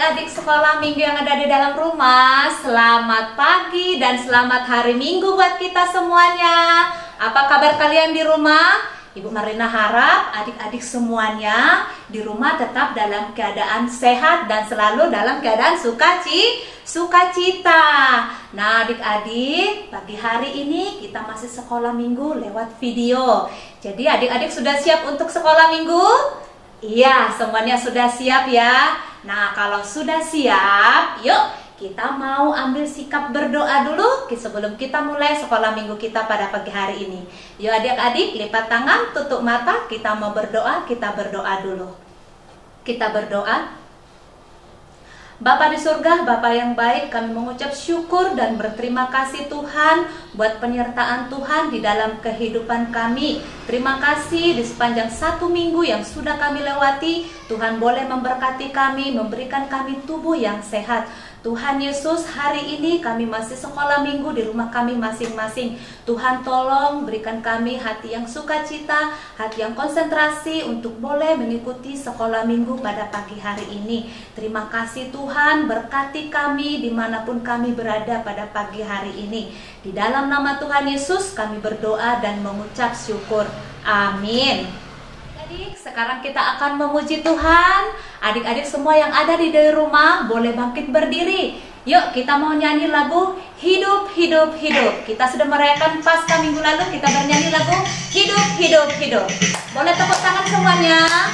adik-adik sekolah minggu yang ada di dalam rumah, selamat pagi dan selamat hari Minggu buat kita semuanya. Apa kabar kalian di rumah? Ibu Marlina harap adik-adik semuanya di rumah tetap dalam keadaan sehat dan selalu dalam keadaan sukacita. Nah adik-adik, pagi hari ini kita masih sekolah minggu lewat video. Jadi adik-adik sudah siap untuk sekolah minggu? Iya, semuanya sudah siap ya. Nah, kalau sudah siap, yuk kita mau ambil sikap berdoa dulu sebelum kita mulai sekolah minggu kita pada pagi hari ini. Yuk adik-adik, lipat tangan, tutup mata, kita mau berdoa, kita berdoa dulu. Kita berdoa. Bapa di surga, Bapa yang baik, kami mengucap syukur dan berterima kasih Tuhan buat penyertaan Tuhan di dalam kehidupan kami. Terima kasih di sepanjang satu minggu yang sudah kami lewati, Tuhan boleh memberkati kami, memberikan kami tubuh yang sehat. Tuhan Yesus, hari ini kami masih sekolah minggu di rumah kami masing-masing. Tuhan tolong berikan kami hati yang sukacita, hati yang konsentrasi untuk boleh mengikuti sekolah minggu pada pagi hari ini. Terima kasih Tuhan, berkati kami dimanapun kami berada pada pagi hari ini. Di dalam nama Tuhan Yesus kami berdoa dan mengucap syukur. Amin. Adik, sekarang kita akan memuji Tuhan. Adik-adik semua yang ada di rumah boleh bangkit berdiri. Yuk kita mau nyanyi lagu Hidup, Hidup, Hidup. Kita sudah merayakan Paskah minggu lalu, kita bernyanyi lagu Hidup, Hidup, Hidup. Boleh tepuk tangan semuanya.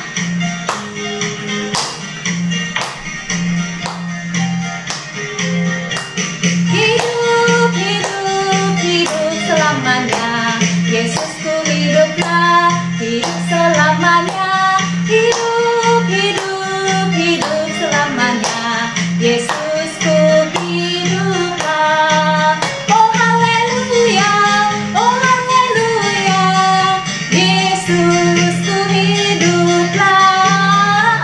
Hidup, hidup, hidup selamanya. Yesusku hiduplah, hidup selamanya. Hidup, hidup, hidup selamanya. Yesusku hiduplah. Oh haleluya, oh haleluya. Yesusku hiduplah.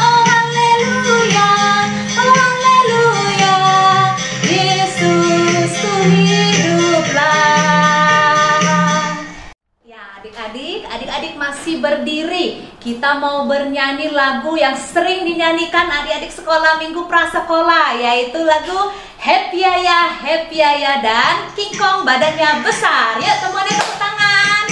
Oh haleluya, oh haleluya. Yesusku hiduplah. Ya adik-adik masih berdiri. Kita mau bernyanyi lagu yang sering dinyanyikan adik-adik sekolah minggu prasekolah, yaitu lagu Happy Yaya dan King Kong badannya besar. Yuk semuanya tepuk tangan.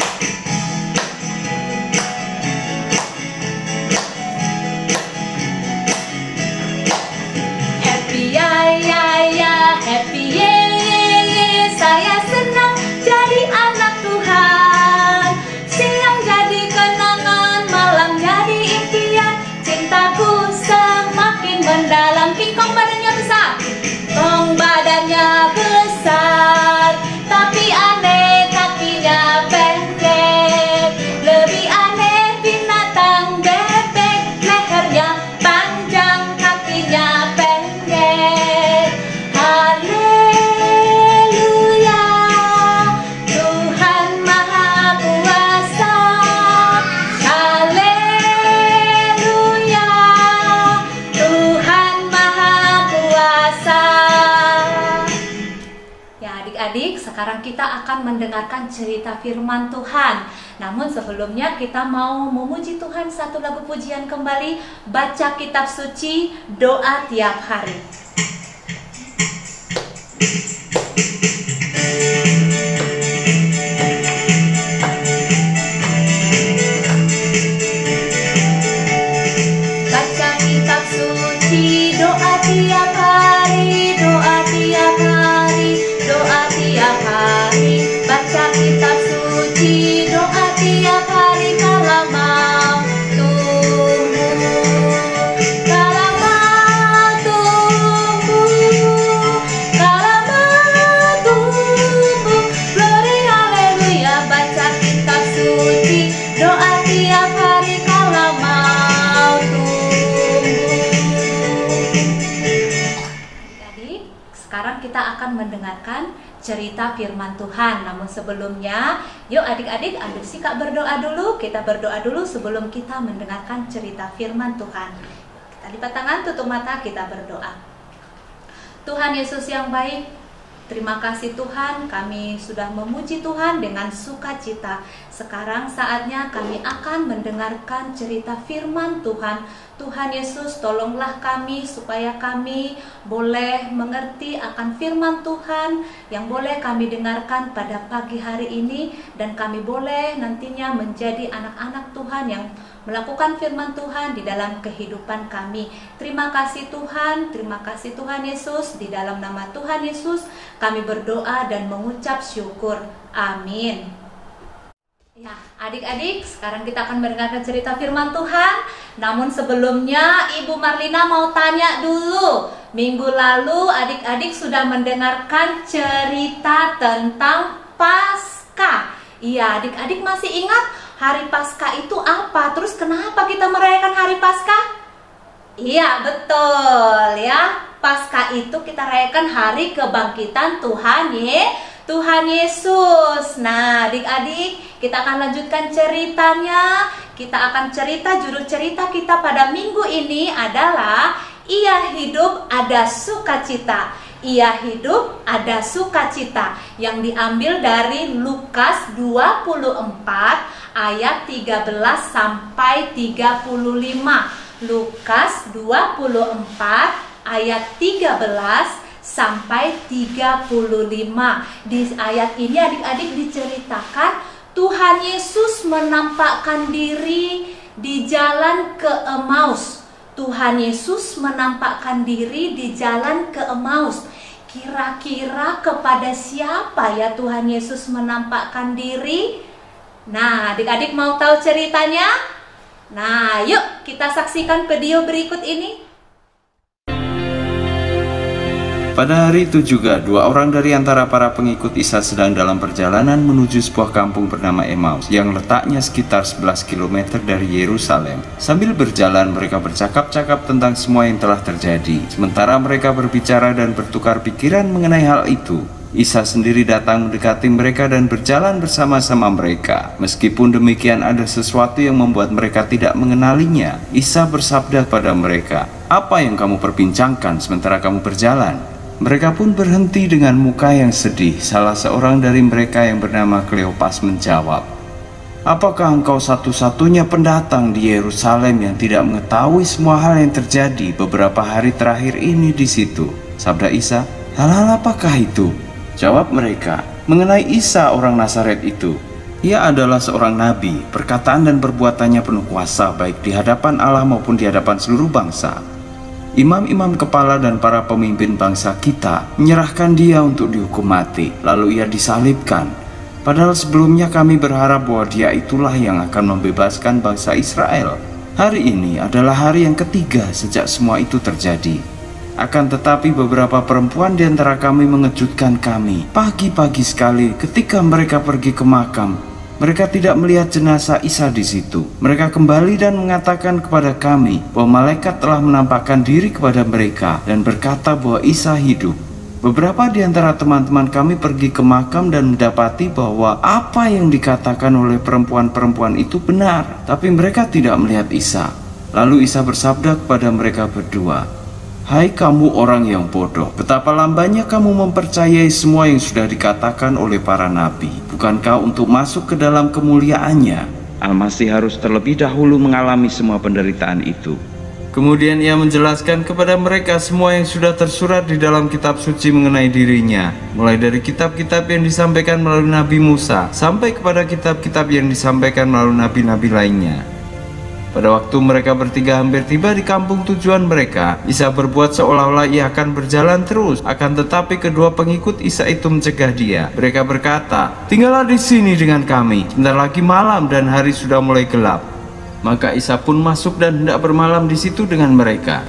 Happy Yaya, Happy Yeye, saya senang jadi anak Tuhan. Siang jadi kenangan, malam jadi impian. Cintaku semakin mendalam. King Kong badannya besar, Kong badannya besar, tapi aneh kakinya pendek. Lebih aneh binatang bebek, lehernya panjang, kakinya pendek. Haleluya, Tuhan Maha Kuasa. Haleluya, Tuhan Maha Kuasa. Ya adik-adik, sekarang kita akan mendengarkan cerita firman Tuhan. Namun sebelumnya kita mau memuji Tuhan satu lagu pujian kembali, baca kitab suci, doa tiap hari. Baca kitab suci, doa tiap hari, doa tiap hari, doa tiap hari. Baca kitab suci, doa tiap hari, kalau mau tumbuh, kalau mau tumbuh, kalau mau tumbuh. Glory haleluya, baca kitab suci, doa tiap hari, kalau mau tumbuh. Adik-adik, sekarang kita akan mendengarkan cerita firman Tuhan. Namun sebelumnya, yuk adik-adik ambil sikap berdoa dulu. Kita berdoa dulu sebelum kita mendengarkan cerita firman Tuhan. Kita lipat tangan, tutup mata, kita berdoa. Tuhan Yesus yang baik, terima kasih Tuhan, kami sudah memuji Tuhan dengan sukacita. Sekarang saatnya kami akan mendengarkan cerita firman Tuhan. Tuhan Yesus, tolonglah kami supaya kami boleh mengerti akan firman Tuhan yang boleh kami dengarkan pada pagi hari ini, dan kami boleh nantinya menjadi anak-anak Tuhan yang melakukan firman Tuhan di dalam kehidupan kami. Terima kasih Tuhan, terima kasih Tuhan Yesus. Di dalam nama Tuhan Yesus kami berdoa dan mengucap syukur. Amin. Ya, adik-adik, sekarang kita akan mendengarkan cerita firman Tuhan. Namun sebelumnya Ibu Marlina mau tanya dulu. Minggu lalu adik-adik sudah mendengarkan cerita tentang Paskah. Iya, adik-adik masih ingat hari Paskah itu apa? Terus kenapa kita merayakan hari Paskah? Iya, betul ya. Paskah itu kita rayakan hari kebangkitan Tuhan Yesus. Nah, adik-adik, kita akan lanjutkan ceritanya. Kita akan cerita, judul cerita kita pada minggu ini adalah Ia hidup ada sukacita. Ia hidup ada sukacita, yang diambil dari Lukas 24 ayat 13 sampai 35. Lukas 24 ayat 13 sampai 35. Di ayat ini adik-adik diceritakan Tuhan Yesus menampakkan diri di jalan ke Emmaus. Tuhan Yesus menampakkan diri di jalan ke Emmaus. Kira-kira kepada siapa ya Tuhan Yesus menampakkan diri? Nah, adik-adik mau tahu ceritanya? Nah, yuk kita saksikan video berikut ini. Pada hari itu juga, dua orang dari antara para pengikut Isa sedang dalam perjalanan menuju sebuah kampung bernama Emmaus yang letaknya sekitar 11 km dari Yerusalem. Sambil berjalan, mereka bercakap-cakap tentang semua yang telah terjadi. Sementara mereka berbicara dan bertukar pikiran mengenai hal itu, Isa sendiri datang mendekati mereka dan berjalan bersama-sama mereka. Meskipun demikian, ada sesuatu yang membuat mereka tidak mengenalinya. Isa bersabda pada mereka, "Apa yang kamu perbincangkan sementara kamu berjalan?" Mereka pun berhenti dengan muka yang sedih. Salah seorang dari mereka yang bernama Kleopas menjawab, "Apakah engkau satu-satunya pendatang di Yerusalem yang tidak mengetahui semua hal yang terjadi beberapa hari terakhir ini di situ?" Sabda Isa, "Hal-hal apakah itu?" Jawab mereka, "Mengenai Isa orang Nazaret itu. Ia adalah seorang nabi, perkataan dan perbuatannya penuh kuasa baik di hadapan Allah maupun di hadapan seluruh bangsa. Imam-imam kepala dan para pemimpin bangsa kita menyerahkan dia untuk dihukum mati, lalu ia disalibkan. Padahal sebelumnya kami berharap bahwa dia itulah yang akan membebaskan bangsa Israel. Hari ini adalah hari yang ketiga sejak semua itu terjadi. Akan tetapi beberapa perempuan di antara kami mengejutkan kami. Pagi-pagi sekali ketika mereka pergi ke makam, mereka tidak melihat jenazah Isa di situ. Mereka kembali dan mengatakan kepada kami bahwa malaikat telah menampakkan diri kepada mereka dan berkata bahwa Isa hidup. Beberapa di antara teman-teman kami pergi ke makam dan mendapati bahwa apa yang dikatakan oleh perempuan-perempuan itu benar, tapi mereka tidak melihat Isa. Lalu Isa bersabda kepada mereka berdua, 'Hai kamu orang yang bodoh, betapa lambannya kamu mempercayai semua yang sudah dikatakan oleh para nabi. Bukankah untuk masuk ke dalam kemuliaannya, Al-Masih harus terlebih dahulu mengalami semua penderitaan itu?' Kemudian ia menjelaskan kepada mereka semua yang sudah tersurat di dalam kitab suci mengenai dirinya, mulai dari kitab-kitab yang disampaikan melalui Nabi Musa, sampai kepada kitab-kitab yang disampaikan melalui nabi-nabi lainnya. Pada waktu mereka bertiga hampir tiba di kampung tujuan mereka, Isa berbuat seolah-olah ia akan berjalan terus. Akan tetapi kedua pengikut Isa itu mencegah dia. Mereka berkata, 'Tinggallah di sini dengan kami. Sebentar lagi malam dan hari sudah mulai gelap.' Maka Isa pun masuk dan hendak bermalam di situ dengan mereka.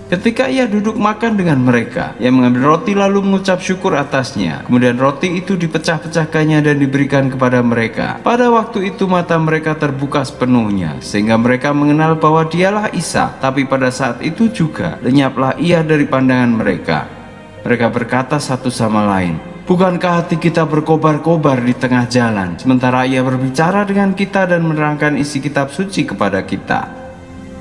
Ketika ia duduk makan dengan mereka, ia mengambil roti lalu mengucap syukur atasnya. Kemudian roti itu dipecah-pecahkannya dan diberikan kepada mereka. Pada waktu itu mata mereka terbuka sepenuhnya, sehingga mereka mengenal bahwa dialah Isa. Tapi pada saat itu juga lenyaplah ia dari pandangan mereka. Mereka berkata satu sama lain, 'Bukankah hati kita berkobar-kobar di tengah jalan, sementara ia berbicara dengan kita dan menerangkan isi kitab suci kepada kita?'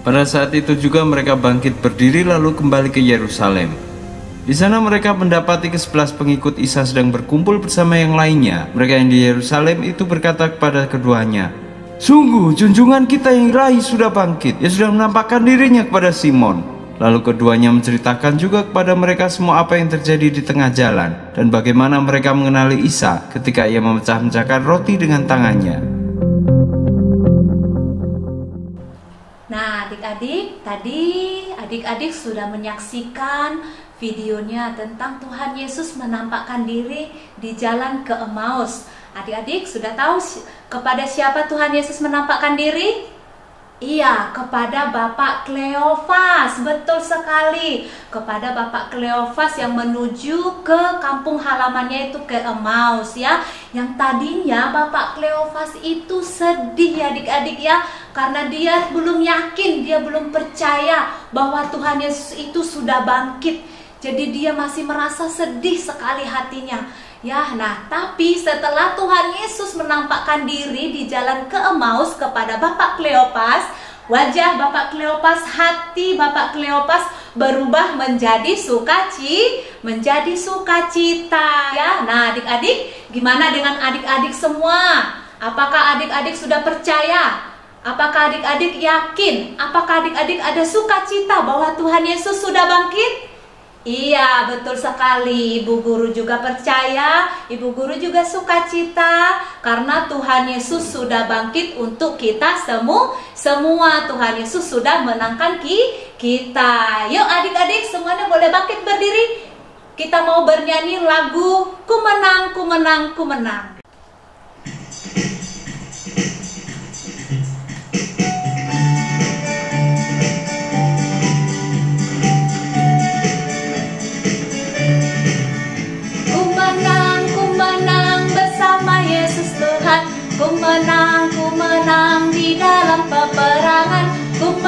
Pada saat itu juga mereka bangkit berdiri lalu kembali ke Yerusalem. Di sana mereka mendapati ke-11 pengikut Isa sedang berkumpul bersama yang lainnya. Mereka yang di Yerusalem itu berkata kepada keduanya, "Sungguh junjungan kita yang ilahi sudah bangkit. Ia sudah menampakkan dirinya kepada Simon." Lalu keduanya menceritakan juga kepada mereka semua apa yang terjadi di tengah jalan dan bagaimana mereka mengenali Isa ketika ia memecah-mecahkan roti dengan tangannya. Nah, adik-adik, tadi adik-adik sudah menyaksikan videonya tentang Tuhan Yesus menampakkan diri di jalan ke Emmaus. Adik-adik sudah tahu kepada siapa Tuhan Yesus menampakkan diri? Iya, kepada Bapak Kleofas. Betul sekali, kepada Bapak Kleofas yang menuju ke kampung halamannya itu ke Emmaus ya. Yang tadinya Bapak Kleofas itu sedih ya adik-adik ya, karena dia belum yakin, dia belum percaya bahwa Tuhan Yesus itu sudah bangkit. Jadi dia masih merasa sedih sekali hatinya. Ya, nah tapi setelah Tuhan Yesus menampakkan diri di jalan ke Emmaus kepada Bapak Kleopas, wajah Bapak Kleopas, hati Bapak Kleopas berubah menjadi sukacita ya. Nah adik-adik, gimana dengan adik-adik semua? Apakah adik-adik sudah percaya? Apakah adik-adik yakin? Apakah adik-adik ada sukacita bahwa Tuhan Yesus sudah bangkit? Iya, betul sekali. Ibu guru juga percaya, ibu guru juga sukacita karena Tuhan Yesus sudah bangkit untuk kita semua. Tuhan Yesus sudah menangkan kita. Yuk adik-adik semuanya boleh bangkit berdiri. Kita mau bernyanyi lagu Ku Menang, Ku Menang, Ku Menang. Ku menang di dalam peperangan. Ku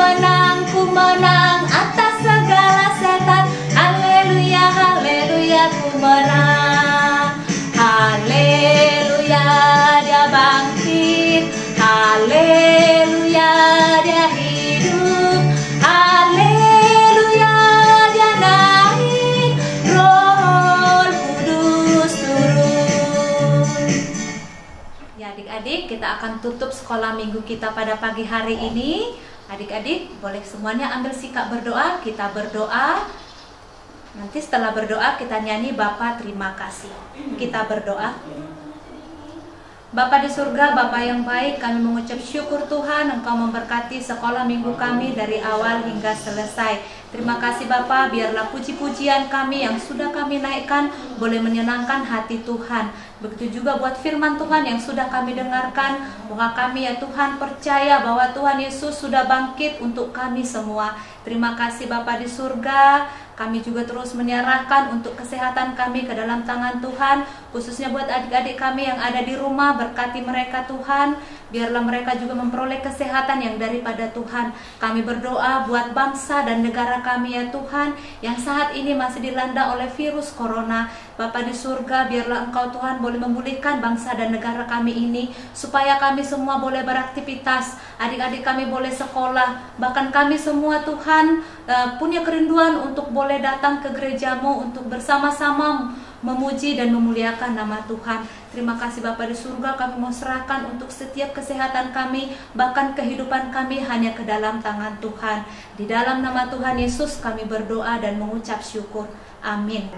menang atas segala setan. Haleluya, haleluya, ku menang. Haleluya, dia bangkit. Haleluya, dia hidup. Haleluya, dia naik. Roh Kudus turun. Ya adik-adik, kita akan tutup sekolah minggu kita pada pagi hari ini. Adik-adik boleh semuanya ambil sikap berdoa. Kita berdoa. Nanti setelah berdoa kita nyanyi Bapa terima kasih. Kita berdoa. Bapa di surga, Bapa yang baik, kami mengucap syukur Tuhan Engkau memberkati sekolah minggu kami dari awal hingga selesai. Terima kasih Bapa, biarlah puji-pujian kami yang sudah kami naikkan boleh menyenangkan hati Tuhan. Begitu juga buat firman Tuhan yang sudah kami dengarkan, bahwa kami ya Tuhan percaya bahwa Tuhan Yesus sudah bangkit untuk kami semua. Terima kasih Bapa di surga. Kami juga terus menyerahkan untuk kesehatan kami ke dalam tangan Tuhan, khususnya buat adik-adik kami yang ada di rumah. Berkati mereka Tuhan, biarlah mereka juga memperoleh kesehatan yang daripada Tuhan. Kami berdoa buat bangsa dan negara kami ya Tuhan, yang saat ini masih dilanda oleh virus corona. Bapa di surga, biarlah Engkau Tuhan boleh memulihkan bangsa dan negara kami ini, supaya kami semua boleh beraktivitas, adik-adik kami boleh sekolah, bahkan kami semua Tuhan punya kerinduan untuk boleh datang ke gereja-Mu untuk bersama-sama memuji dan memuliakan nama Tuhan. Terima kasih Bapa di surga, kami mau serahkan untuk setiap kesehatan kami, bahkan kehidupan kami hanya ke dalam tangan Tuhan. Di dalam nama Tuhan Yesus kami berdoa dan mengucap syukur. Amin.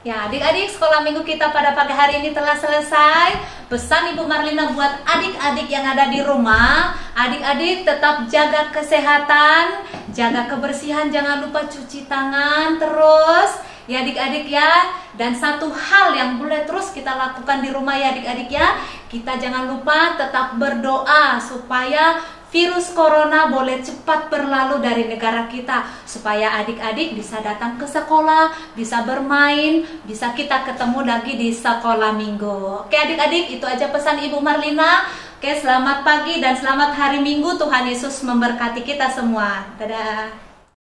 Ya, adik-adik, sekolah minggu kita pada pagi hari ini telah selesai. Pesan Ibu Marlina buat adik-adik yang ada di rumah, adik-adik tetap jaga kesehatan, jaga kebersihan, jangan lupa cuci tangan terus. ya adik-adik ya. Dan satu hal yang boleh terus kita lakukan di rumah ya adik-adik ya, kita jangan lupa tetap berdoa supaya virus corona boleh cepat berlalu dari negara kita, supaya adik-adik bisa datang ke sekolah, bisa bermain, bisa kita ketemu lagi di sekolah minggu. Oke adik-adik, itu aja pesan Ibu Marlina. Oke, selamat pagi dan selamat hari Minggu. Tuhan Yesus memberkati kita semua. Dadah.